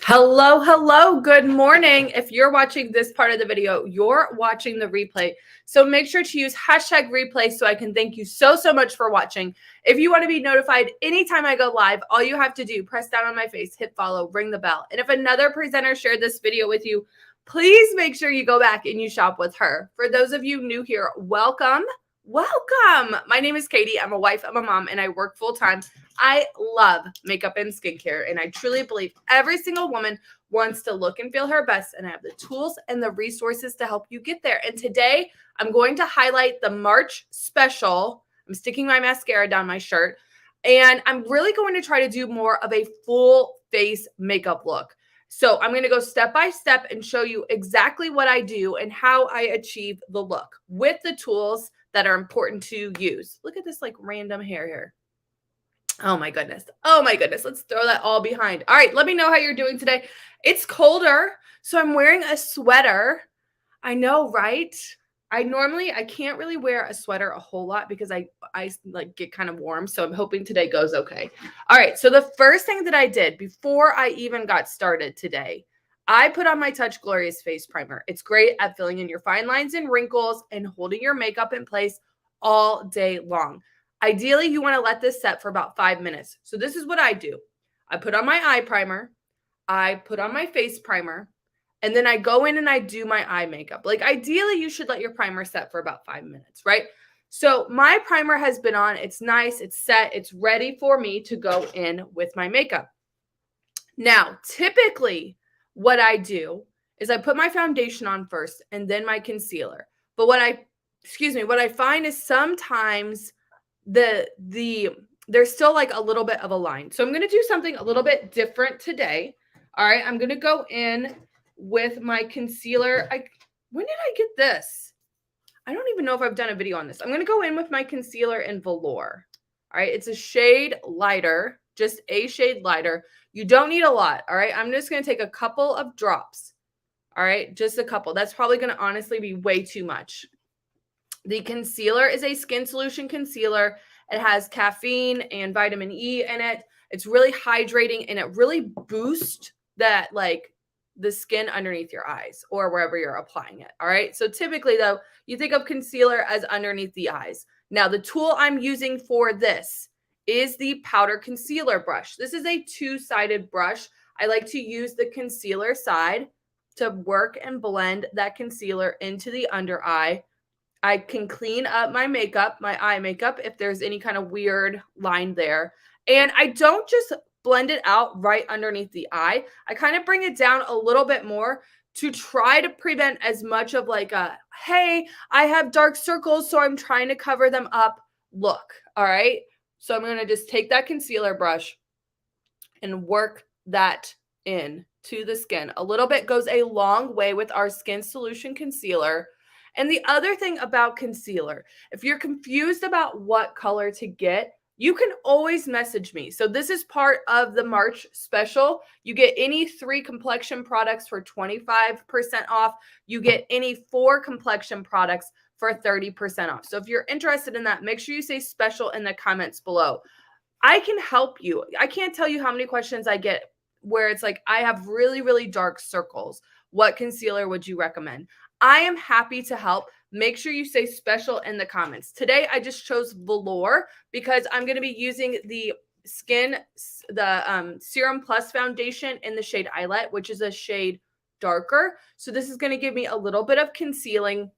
Hello, hello, good morning. If you're watching this part of the video, you're watching the replay. So make sure to use hashtag replay so I can thank you so much for watching. If you want to be notified anytime I go live, all you have to do, press down on my face, hit follow, ring the bell. And if another presenter shared this video with you, please make sure you go back and you shop with her. For those of you new here, welcome. Welcome. My name is Katie. I'm a wife, I'm a mom, and I work full time. I love makeup and skincare, and I truly believe every single woman wants to look and feel her best, and I have the tools and the resources to help you get there. And today, I'm going to highlight the March special. I'm sticking my mascara down my shirt, and I'm really going to try to do more of a full face makeup look. So I'm going to go step by step and show you exactly what I do and how I achieve the look with the tools that are important to use. Look at this like random hair here. Oh my goodness. Oh my goodness. Let's throw that all behind. All right. Let me know how you're doing today. It's colder, so I'm wearing a sweater. I know, right? I can't really wear a sweater a whole lot because I like get kind of warm. So I'm hoping today goes okay. All right. So the first thing that I did before I even got started today, I put on my Touch Glorious Face Primer. It's great at filling in your fine lines and wrinkles and holding your makeup in place all day long. Ideally, you want to let this set for about 5 minutes. So this is what I do. I put on my eye primer. I put on my face primer. And then I go in and I do my eye makeup. Like ideally, you should let your primer set for about 5 minutes, right? So my primer has been on. It's nice. It's set. It's ready for me to go in with my makeup. Now, typically what I do is I put my foundation on first and then my concealer. But what I find is sometimes there's still like a little bit of a line. So I'm going to do something a little bit different today. All right, I'm going to go in with my concealer. When did I get this? I don't even know if I've done a video on this. I'm going to go in with my concealer in Velour. All right, it's a shade lighter, just a shade lighter. You don't need a lot. All right, I'm just going to take a couple of drops. All right, just a couple. That's probably going to honestly be way too much. The concealer is a skin solution concealer. It has caffeine and vitamin E in it. It's really hydrating and it really boosts that like the skin underneath your eyes or wherever you're applying it. All right. So typically though, you think of concealer as underneath the eyes. Now the tool I'm using for this is the powder concealer brush. This is a two-sided brush. I like to use the concealer side to work and blend that concealer into the under eye. I can clean up my makeup, my eye makeup, if there's any kind of weird line there. And I don't just blend it out right underneath the eye. I kind of bring it down a little bit more to try to prevent as much of like a, hey, I have dark circles, so I'm trying to cover them up look. All right. So I'm going to just take that concealer brush and work that in to the skin. A little bit goes a long way with our skin solution concealer. And the other thing about concealer, if you're confused about what color to get, you can always message me. So this is part of the March special. You get any 3 complexion products for 25% off. You get any 4 complexion products for 30% off. So if you're interested in that, make sure you say special in the comments below. I can help you. I can't tell you how many questions I get where it's like, I have really, really dark circles. What concealer would you recommend? I am happy to help. Make sure you say special in the comments. Today, I just chose Velour because I'm going to be using the Serum Plus foundation in the shade Eyelet, which is a shade darker. So this is going to give me a little bit of concealing,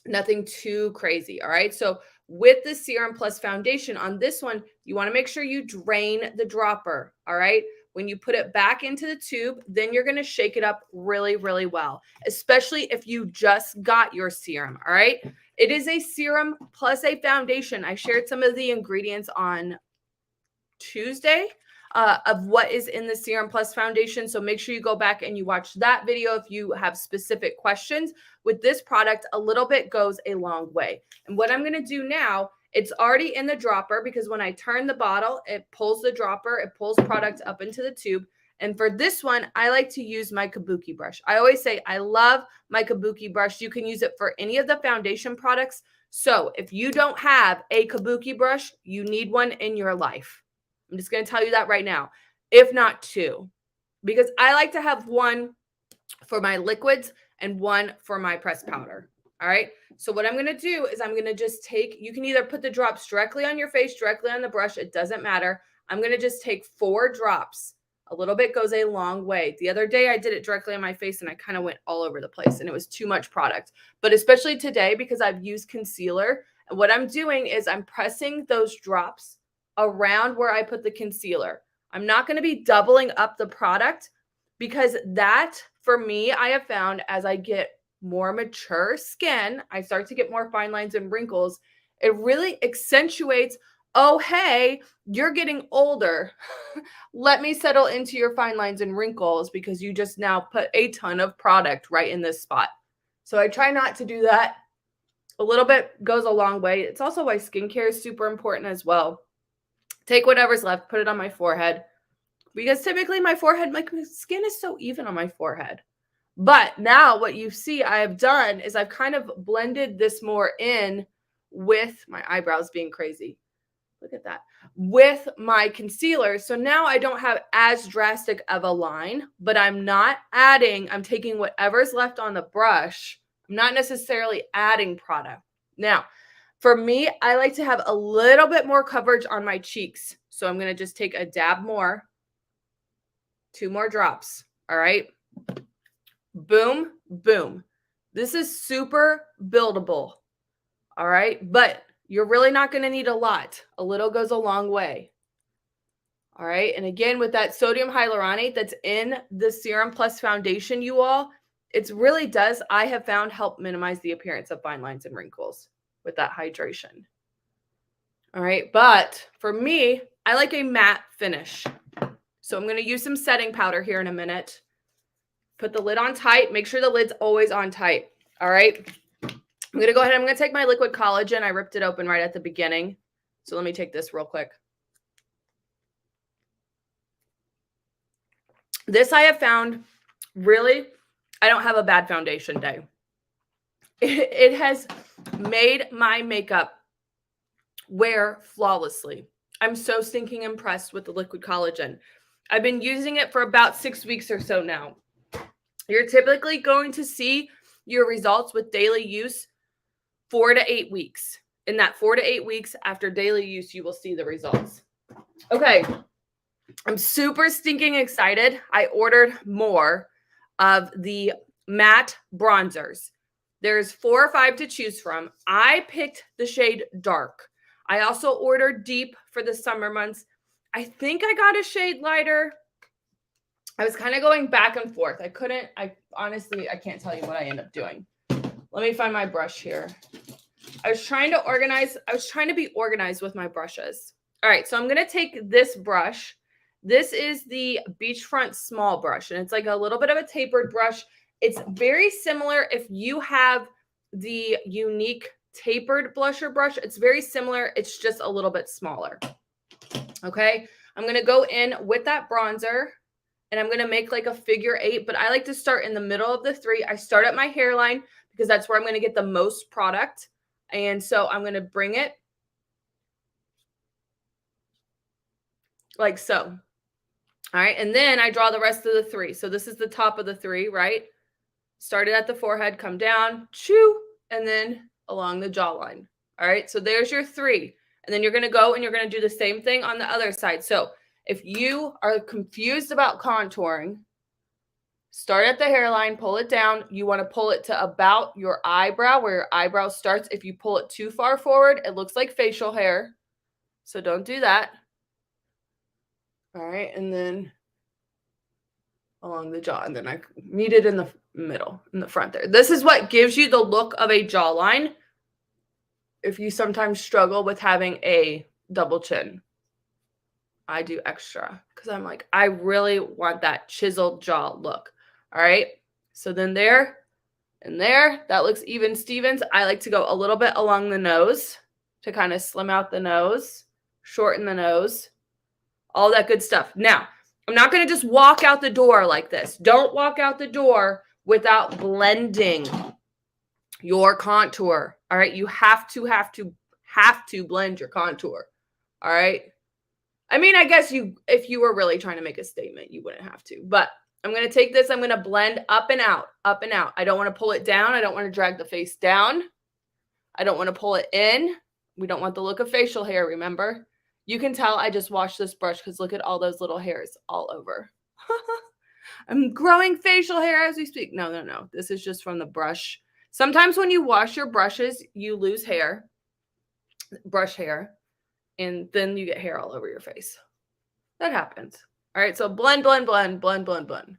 nothing too crazy. All right. So with the Serum Plus foundation on this one, you want to make sure you drain the dropper. All right. When you put it back into the tube, then you're going to shake it up really, really well, especially if you just got your serum. All right. It is a serum plus a foundation. I shared some of the ingredients on Tuesday of what is in the Serum Plus foundation. So make sure you go back and you watch that video if you have specific questions. With this product, a little bit goes a long way. And what I'm going to do now, it's already in the dropper because when I turn the bottle, it pulls the dropper, it pulls product up into the tube. And for this one, I like to use my Kabuki brush. I always say I love my Kabuki brush. You can use it for any of the foundation products. So if you don't have a Kabuki brush, you need one in your life. I'm just going to tell you that right now. If not 2. because I like to have one for my liquids and one for my pressed powder. All right. So what I'm going to do is I'm going to just take, you can either put the drops directly on your face, directly on the brush. It doesn't matter. I'm going to just take 4 drops. A little bit goes a long way. The other day I did it directly on my face and I kind of went all over the place and it was too much product. But especially today, because I've used concealer, and what I'm doing is I'm pressing those drops around where I put the concealer. I'm not going to be doubling up the product, because that, for me, I have found as I get more mature skin, I start to get more fine lines and wrinkles. It really accentuates, oh, hey, you're getting older. Let me settle into your fine lines and wrinkles because you just now put a ton of product right in this spot. So I try not to do that. A little bit goes a long way. It's also why skincare is super important as well. Take whatever's left, put it on my forehead. Because typically my forehead, my skin is so even on my forehead. But now what you see I have done is I've kind of blended this more in with my eyebrows being crazy. Look at that. With my concealer. So now I don't have as drastic of a line, but I'm not adding, I'm taking whatever's left on the brush. I'm not necessarily adding product. Now, for me, I like to have a little bit more coverage on my cheeks. So I'm going to just take a dab more. 2 more drops. All right. Boom, boom. This is super buildable. All right. But you're really not going to need a lot. A little goes a long way. All right. And again, with that sodium hyaluronate that's in the Serum Plus foundation, you all, it really does, I have found, help minimize the appearance of fine lines and wrinkles with that hydration. All right. But for me, I like a matte finish. So I'm going to use some setting powder here in a minute. Put the lid on tight. Make sure the lid's always on tight. All right. I'm going to go ahead. I'm going to take my liquid collagen. I ripped it open right at the beginning. So let me take this real quick. This I have found, really, I don't have a bad foundation day. It has made my makeup wear flawlessly. I'm so stinking impressed with the liquid collagen. I've been using it for about 6 weeks or so now. You're typically going to see your results with daily use 4 to 8 weeks. In that 4 to 8 weeks after daily use, you will see the results. Okay. I'm super stinking excited. I ordered more of the matte bronzers. There's 4 or 5 to choose from. I picked the shade dark. I also ordered deep for the summer months. I think I got a shade lighter. I was kind of going back and forth. I honestly can't tell you what I end up doing. Let me find my brush here. I was trying to be organized with my brushes. All right, so I'm going to take this brush. This is the Beachfront Small Brush, and it's like a little bit of a tapered brush. It's very similar if you have the Younique tapered blusher brush. It's very similar. It's just a little bit smaller. Okay, I'm going to go in with that bronzer, and I'm going to make like a figure 8, but I like to start in the middle of the 3. I start at my hairline because that's where I'm going to get the most product. And so I'm going to bring it like so. All right, and then I draw the rest of the 3. So this is the top of the 3, right? Started at the forehead, come down, choo, and then along the jawline. All right, so there's your 3. And then you're going to go and you're going to do the same thing on the other side. So if you are confused about contouring, start at the hairline, pull it down. You want to pull it to about your eyebrow, where your eyebrow starts. If you pull it too far forward, it looks like facial hair. So don't do that. All right, and then along the jaw, and then I meet it in the middle, in the front there. This is what gives you the look of a jawline if you sometimes struggle with having a double chin. I do extra because I'm like, I really want that chiseled jaw look. All right, so then there and there, that looks even Stevens. I like to go a little bit along the nose to kind of slim out the nose, shorten the nose, all that good stuff. Now, I'm not going to just walk out the door like this. Don't walk out the door without blending your contour. All right, you have to blend your contour. All right, I mean, I guess if you were really trying to make a statement, you wouldn't have to. But I'm going to take this. I'm going to blend up and out, up and out. I don't want to pull it down. I don't want to drag the face down. I don't want to pull it in. We don't want the look of facial hair, remember? You can tell I just washed this brush because look at all those little hairs all over. I'm growing facial hair as we speak. No, no, no. This is just from the brush. Sometimes when you wash your brushes, you lose hair, brush hair, and then you get hair all over your face. That happens. All right, so blend, blend, blend, blend, blend, blend.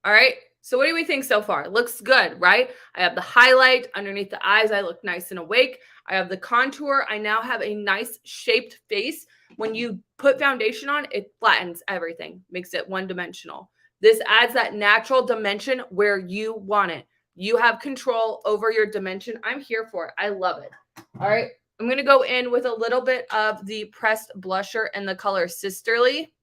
All right, so what do we think so far? It looks good, right? I have the highlight underneath the eyes. I look nice and awake. I have the contour. I now have a nice shaped face. When you put foundation on, it flattens everything, makes it one-dimensional. This adds that natural dimension where you want it. You have control over your dimension. I'm here for it. I love it. All right, I'm going to go in with a little bit of the pressed blusher in the color Sisterly.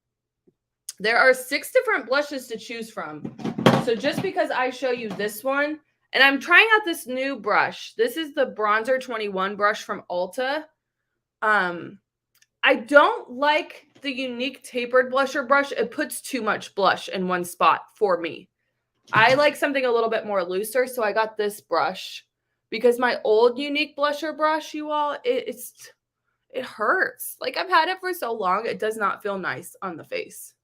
There are 6 different blushes to choose from. So just because I show you this one, and I'm trying out this new brush. This is the Bronzer 21 brush from Ulta. I don't like the Younique tapered blusher brush. It puts too much blush in one spot for me. I like something a little bit more looser, so I got this brush because my old Younique blusher brush, you all, it hurts. Like I've had it for so long, it does not feel nice on the face.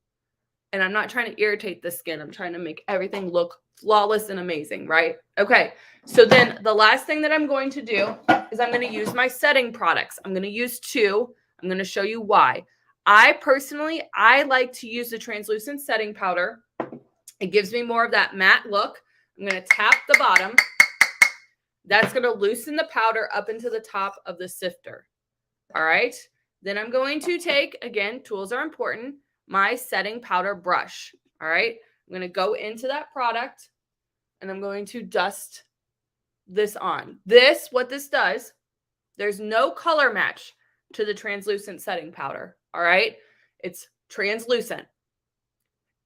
And I'm not trying to irritate the skin. I'm trying to make everything look flawless and amazing, right? Okay, so then the last thing that I'm going to do is I'm going to use my setting products. I'm going to use 2. I'm going to show you why. I like to use the translucent setting powder. It gives me more of that matte look. I'm going to tap the bottom. That's going to loosen the powder up into the top of the sifter. All right. Then I'm going to take, again, tools are important, my setting powder brush. All right. I'm going to go into that product and I'm going to dust this on. What this does, there's no color match to the translucent setting powder. All right. It's translucent.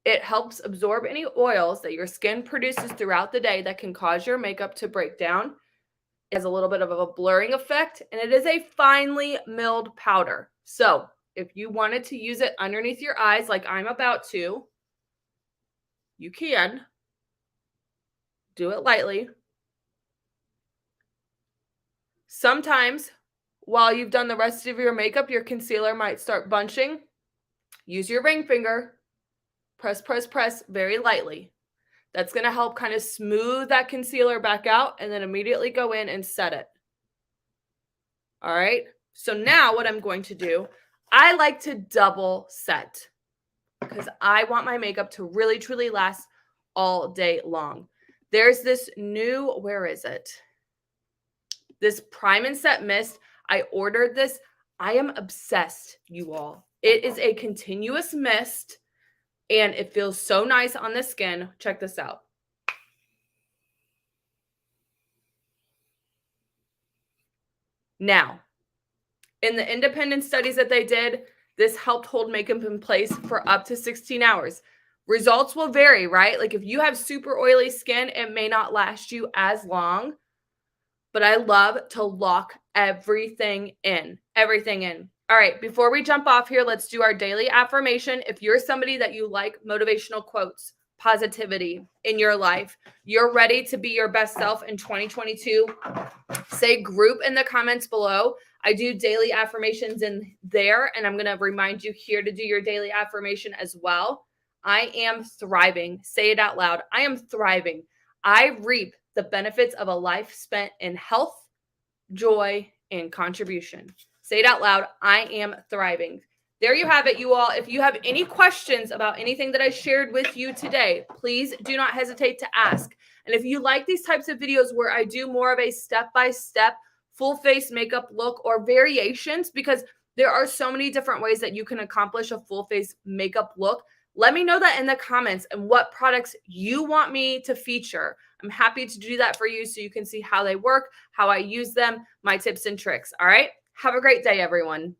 It helps absorb any oils that your skin produces throughout the day that can cause your makeup to break down. It has a little bit of a blurring effect, and it is a finely milled powder. So if you wanted to use it underneath your eyes like I'm about to, you can. Do it lightly. Sometimes while you've done the rest of your makeup, your concealer might start bunching. Use your ring finger. Press, press, press very lightly. That's going to help kind of smooth that concealer back out and then immediately go in and set it. All right. So now what I'm going to do, I like to double set because I want my makeup to really, truly last all day long. There's this new, where is it? This Prime and Set Mist. I ordered this. I am obsessed, you all. It is a continuous mist. And it feels so nice on the skin. Check this out. Now, in the independent studies that they did, this helped hold makeup in place for up to 16 hours. Results will vary, right? Like if you have super oily skin, it may not last you as long. But I love to lock everything in. Everything in. All right, before we jump off here, let's do our daily affirmation. If you're somebody that you like motivational quotes, positivity in your life, you're ready to be your best self in 2022, say group in the comments below. I do daily affirmations in there, and I'm going to remind you here to do your daily affirmation as well. I am thriving. Say it out loud. I am thriving. I reap the benefits of a life spent in health, joy, and contribution. Say it out loud. I am thriving. There you have it, you all. If you have any questions about anything that I shared with you today, please do not hesitate to ask. And if you like these types of videos where I do more of a step-by-step full face makeup look or variations, because there are so many different ways that you can accomplish a full face makeup look, let me know that in the comments and what products you want me to feature. I'm happy to do that for you so you can see how they work, how I use them, my tips and tricks. All right. Have a great day, everyone.